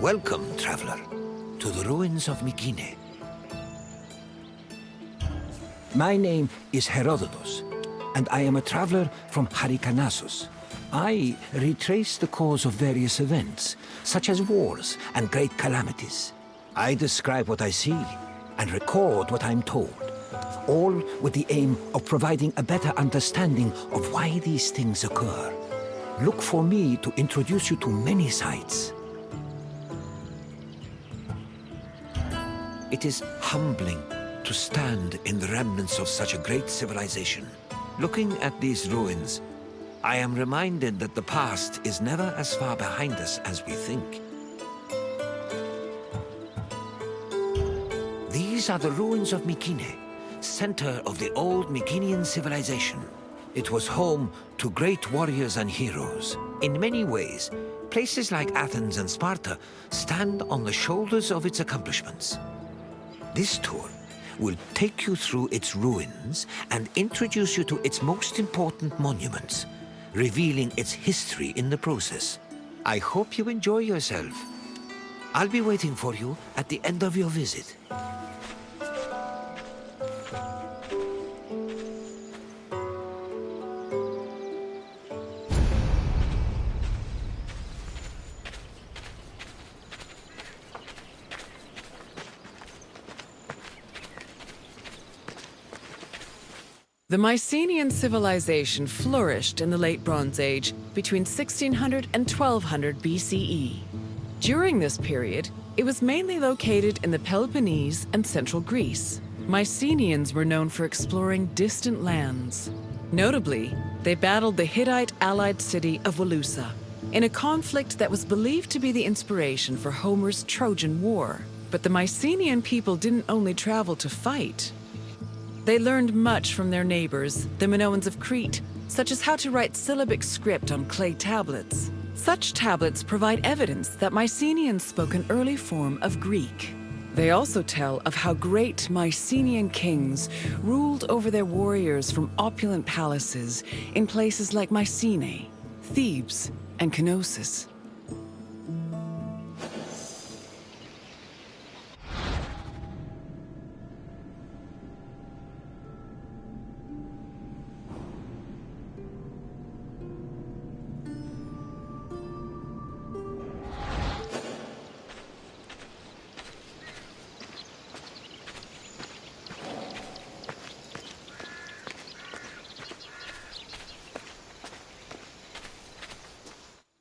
Welcome, traveler, to the ruins of Mycenae. My name is Herodotus, and I am a traveler from Hyrcanassus. I retrace the cause of various events, such as wars and great calamities. I describe what I see and record what I'm told, all with the aim of providing a better understanding of why these things occur. Look for me to introduce you to many sites. It is humbling to stand in the remnants of such a great civilization. Looking at these ruins, I am reminded that the past is never as far behind us as we think. These are the ruins of Mycenae, center of the old Mycenaean civilization. It was home to great warriors and heroes. In many ways, places like Athens and Sparta stand on the shoulders of its accomplishments. This tour will take you through its ruins and introduce you to its most important monuments, revealing its history in the process. I hope you enjoy yourself. I'll be waiting for you at the end of your visit. The Mycenaean civilization flourished in the Late Bronze Age between 1600 and 1200 BCE. During this period, it was mainly located in the Peloponnese and central Greece. Mycenaeans were known for exploring distant lands. Notably, they battled the Hittite-allied city of Walusa in a conflict that was believed to be the inspiration for Homer's Trojan War. But the Mycenaean people didn't only travel to fight. They learned much from their neighbors, the Minoans of Crete, such as how to write syllabic script on clay tablets. Such tablets provide evidence that Mycenaeans spoke an early form of Greek. They also tell of how great Mycenaean kings ruled over their warriors from opulent palaces in places like Mycenae, Thebes, and Knossos.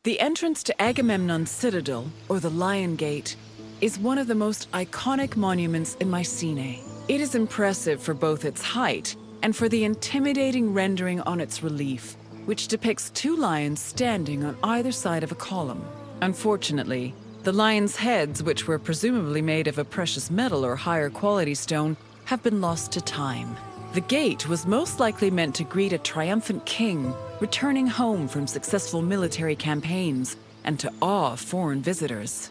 The entrance to Agamemnon's Citadel, or the Lion Gate, is one of the most iconic monuments in Mycenae. It is impressive for both its height and for the intimidating rendering on its relief, which depicts two lions standing on either side of a column. Unfortunately, the lions' heads, which were presumably made of a precious metal or higher quality stone, have been lost to time. The gate was most likely meant to greet a triumphant king returning home from successful military campaigns and to awe foreign visitors.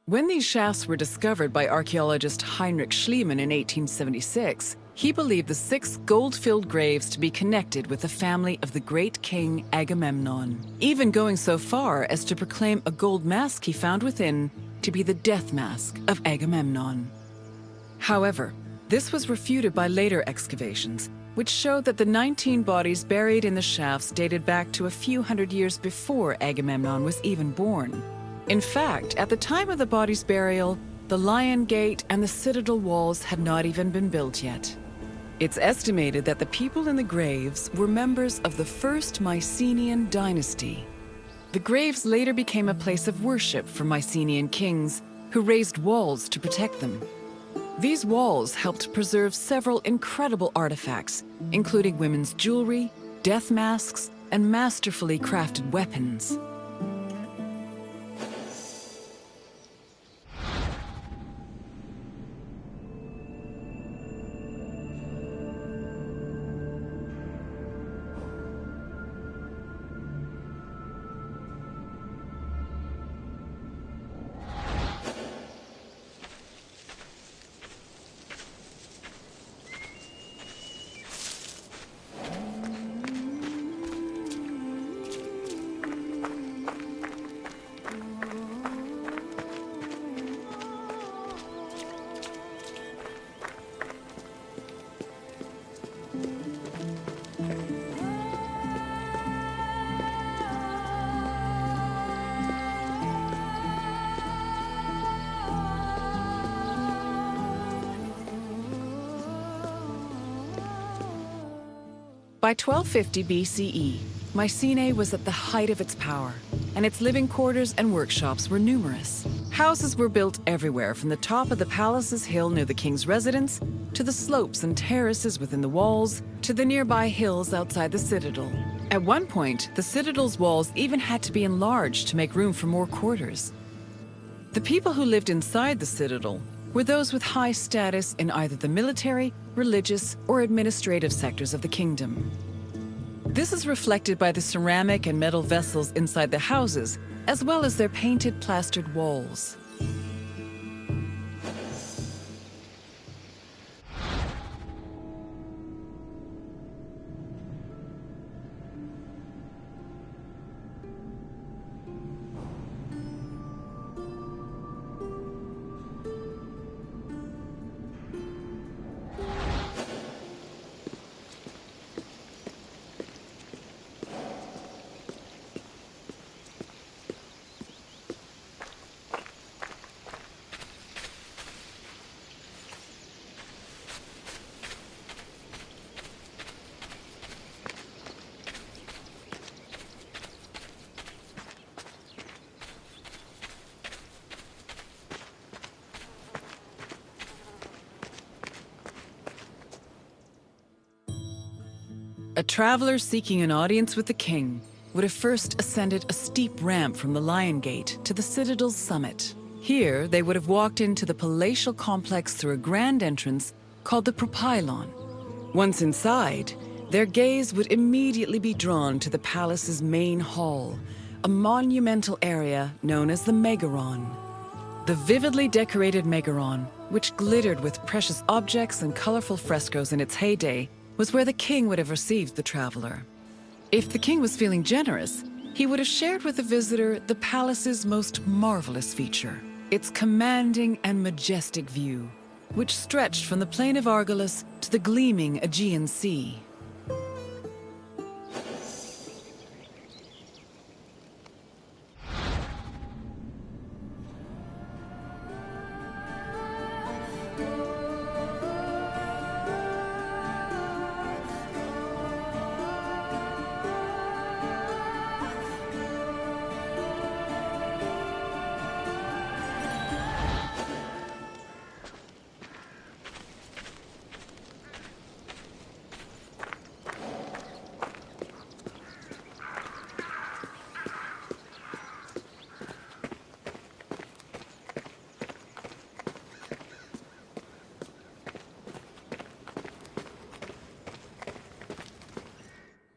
When these shafts were discovered by archaeologist Heinrich Schliemann in 1876, he believed the 6 gold-filled graves to be connected with the family of the great king Agamemnon, even going so far as to proclaim a gold mask he found within to be the death mask of Agamemnon. However, this was refuted by later excavations, which showed that the 19 bodies buried in the shafts dated back to a few hundred years before Agamemnon was even born. In fact, at the time of the body's burial, the Lion Gate and the Citadel walls had not even been built yet. It's estimated that the people in the graves were members of the first Mycenaean dynasty. The graves later became a place of worship for Mycenaean kings, who raised walls to protect them. These walls helped preserve several incredible artifacts, including women's jewelry, death masks, and masterfully crafted weapons. By 1250 BCE, Mycenae was at the height of its power, and its living quarters and workshops were numerous. Houses were built everywhere, from the top of the palace's hill near the king's residence, to the slopes and terraces within the walls, to the nearby hills outside the citadel. At one point, the citadel's walls even had to be enlarged to make room for more quarters. The people who lived inside the citadel were those with high status in either the military, religious, or administrative sectors of the kingdom. This is reflected by the ceramic and metal vessels inside the houses, as well as their painted plastered walls. A traveler seeking an audience with the king would have first ascended a steep ramp from the Lion Gate to the Citadel's summit. Here, they would have walked into the palatial complex through a grand entrance called the Propylon. Once inside, their gaze would immediately be drawn to the palace's main hall, a monumental area known as the Megaron. The vividly decorated Megaron, which glittered with precious objects and colorful frescoes in its heyday, was where the king would have received the traveler. If the king was feeling generous, he would have shared with the visitor the palace's most marvelous feature, its commanding and majestic view, which stretched from the plain of Argolis to the gleaming Aegean Sea.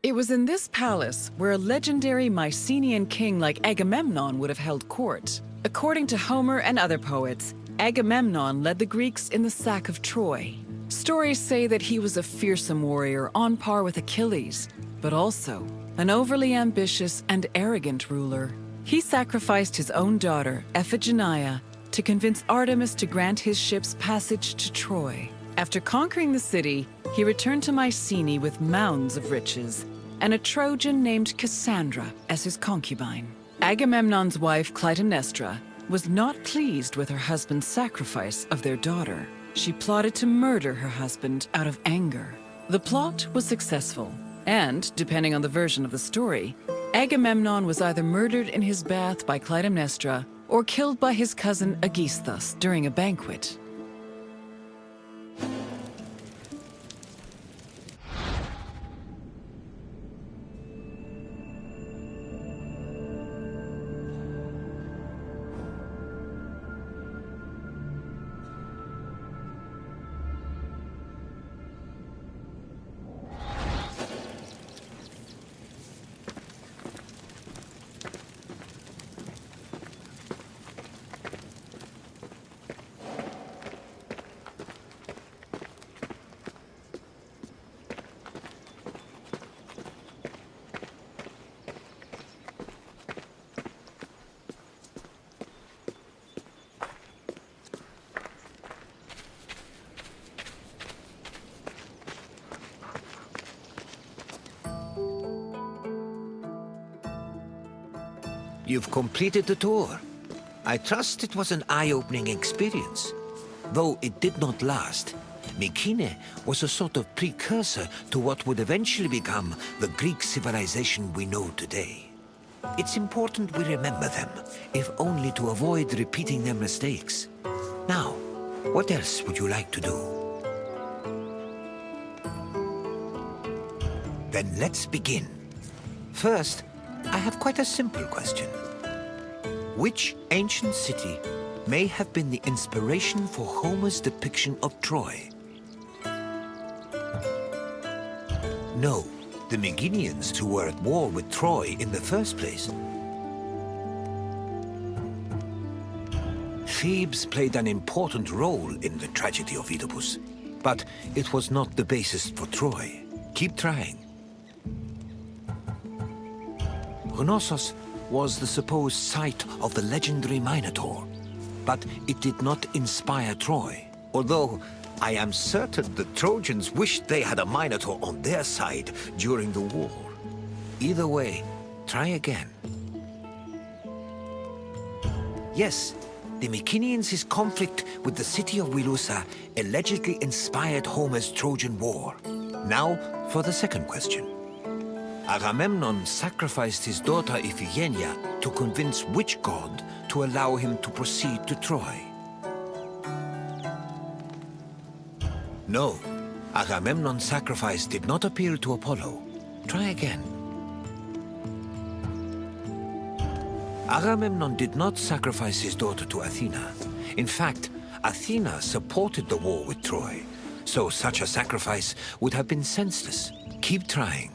It was in this palace where a legendary Mycenaean king like Agamemnon would have held court. According to Homer and other poets, Agamemnon led the Greeks in the sack of Troy. Stories say that he was a fearsome warrior on par with Achilles, but also an overly ambitious and arrogant ruler. He sacrificed his own daughter, Iphigenia, to convince Artemis to grant his ships passage to Troy. After conquering the city, he returned to Mycenae with mounds of riches, and a Trojan named Cassandra as his concubine. Agamemnon's wife, Clytemnestra, was not pleased with her husband's sacrifice of their daughter. She plotted to murder her husband out of anger. The plot was successful, and, depending on the version of the story, Agamemnon was either murdered in his bath by Clytemnestra or killed by his cousin Aegisthus during a banquet. You've completed the tour. I trust it was an eye-opening experience. Though it did not last, Mycenae was a sort of precursor to what would eventually become the Greek civilization we know today. It's important we remember them, if only to avoid repeating their mistakes. Now, what else would you like to do? Then let's begin. First, I have quite a simple question. Which ancient city may have been the inspiration for Homer's depiction of Troy? No, the Mycenaeans who were at war with Troy in the first place. Thebes played an important role in the tragedy of Oedipus, but it was not the basis for Troy. Keep trying. Knossos was the supposed site of the legendary Minotaur, but it did not inspire Troy, although I am certain the Trojans wished they had a Minotaur on their side during the war. Either way, try again. Yes, the Mycenaeans' conflict with the city of Wilusa allegedly inspired Homer's Trojan War. Now for the second question. Agamemnon sacrificed his daughter Iphigenia to convince which god to allow him to proceed to Troy? No, Agamemnon's sacrifice did not appeal to Apollo. Try again. Agamemnon did not sacrifice his daughter to Athena. In fact, Athena supported the war with Troy, so such a sacrifice would have been senseless. Keep trying.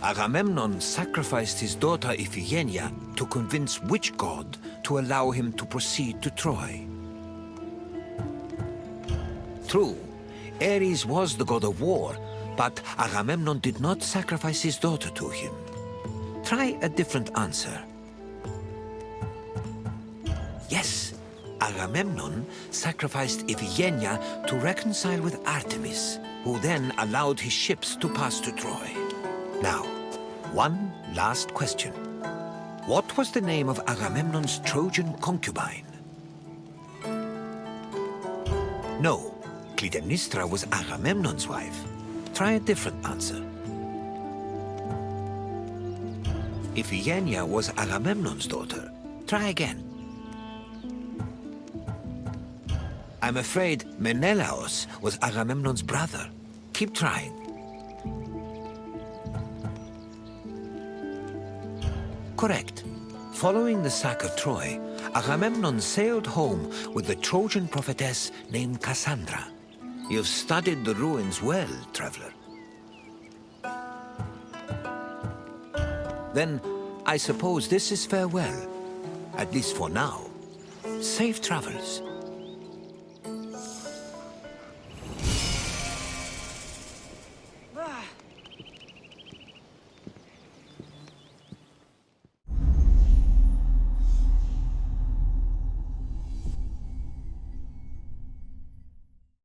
Agamemnon sacrificed his daughter Iphigenia to convince which god to allow him to proceed to Troy? True, Ares was the god of war, but Agamemnon did not sacrifice his daughter to him. Try a different answer. Yes, Agamemnon sacrificed Iphigenia to reconcile with Artemis, who then allowed his ships to pass to Troy. Now, one last question. What was the name of Agamemnon's Trojan concubine? No, Clytemnestra was Agamemnon's wife. Try a different answer. Iphigenia was Agamemnon's daughter. Try again. I'm afraid Menelaos was Agamemnon's brother. Keep trying. Correct. Following the sack of Troy, Agamemnon sailed home with the Trojan prophetess named Cassandra. You've studied the ruins well, traveler. Then, I suppose this is farewell. At least for now. Safe travels.